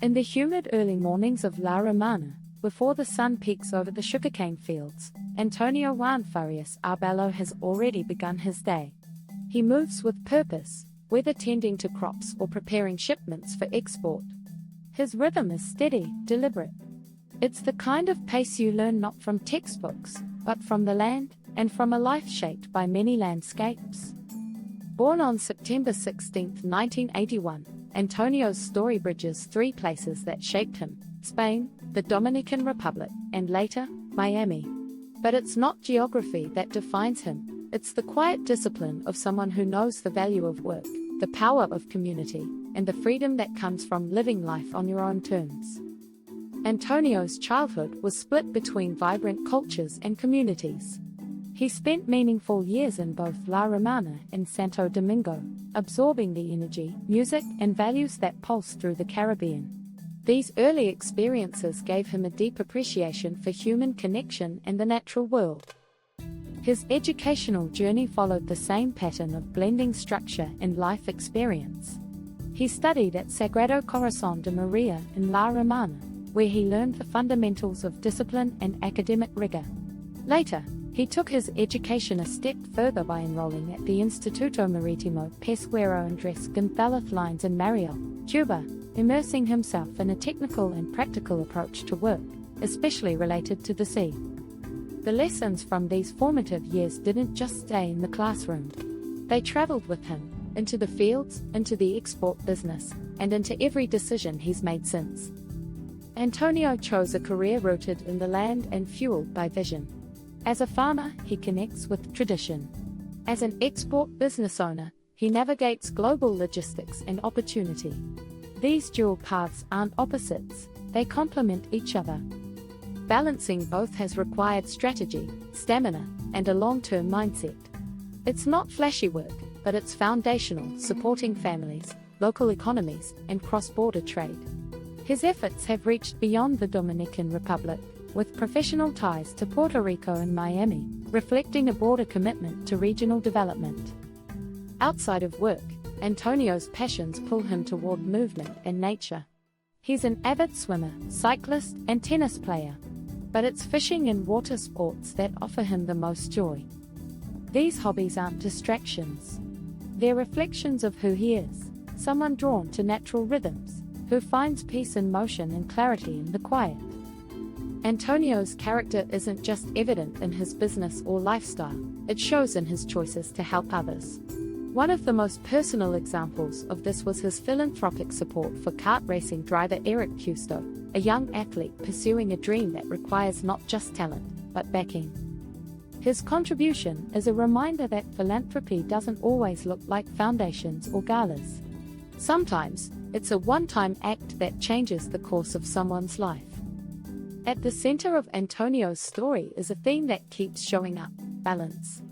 In the humid early mornings of La Romana, before the sun peaks over the sugarcane fields, Antonio Juan Farias Arbelo has already begun his day. He moves with purpose, whether tending to crops or preparing shipments for export. His rhythm is steady, deliberate. It's the kind of pace you learn not from textbooks, but from the land, and from a life shaped by many landscapes. Born on September 16, 1981, Antonio's story bridges three places that shaped him: Spain, the Dominican Republic, and later, Miami. But it's not geography that defines him, it's the quiet discipline of someone who knows the value of work, the power of community, and the freedom that comes from living life on your own terms. Antonio's childhood was split between vibrant cultures and communities. He spent meaningful years in both La Romana and Santo Domingo, absorbing the energy, music, and values that pulse through the Caribbean. These early experiences gave him a deep appreciation for human connection and the natural world. His educational journey followed the same pattern of blending structure and life experience. He studied at Sagrado Corazón de María in La Romana, where he learned the fundamentals of discipline and academic rigor. Later, he took his education a step further by enrolling at the Instituto Marítimo Pesquero Andrés González Lines in Mariel, Cuba, immersing himself in a technical and practical approach to work, especially related to the sea. The lessons from these formative years didn't just stay in the classroom. They traveled with him, into the fields, into the export business, and into every decision he's made since. Antonio chose a career rooted in the land and fueled by vision. As a farmer, he connects with tradition. As an export business owner, he navigates global logistics and opportunity. These dual paths aren't opposites, they complement each other. Balancing both has required strategy, stamina, and a long-term mindset. It's not flashy work, but it's foundational, supporting families, local economies, and cross-border trade. His efforts have reached beyond the Dominican Republic, with professional ties to Puerto Rico and Miami, reflecting a broader commitment to regional development. Outside of work, Antonio's passions pull him toward movement and nature. He's an avid swimmer, cyclist, and tennis player. But it's fishing and water sports that offer him the most joy. These hobbies aren't distractions. They're reflections of who he is, someone drawn to natural rhythms, who finds peace in motion and clarity in the quiet. Antonio's character isn't just evident in his business or lifestyle, it shows in his choices to help others. One of the most personal examples of this was his philanthropic support for kart racing driver Eric Custo, a young athlete pursuing a dream that requires not just talent, but backing. His contribution is a reminder that philanthropy doesn't always look like foundations or galas. Sometimes, it's a one-time act that changes the course of someone's life. At the center of Antonio's story is a theme that keeps showing up: balance.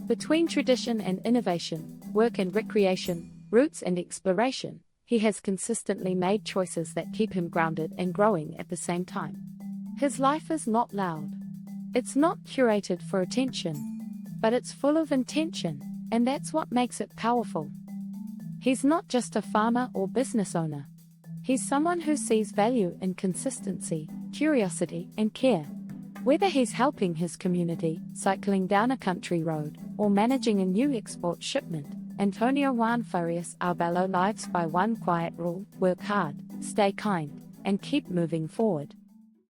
Between tradition and innovation, work and recreation, roots and exploration, he has consistently made choices that keep him grounded and growing at the same time. His life is not loud. It's not curated for attention. But it's full of intention, and that's what makes it powerful. He's not just a farmer or business owner. He's someone who sees value in consistency, curiosity, and care. Whether he's helping his community, cycling down a country road, or managing a new export shipment, Antonio Juan Farias Arbelo lives by one quiet rule: work hard, stay kind, and keep moving forward.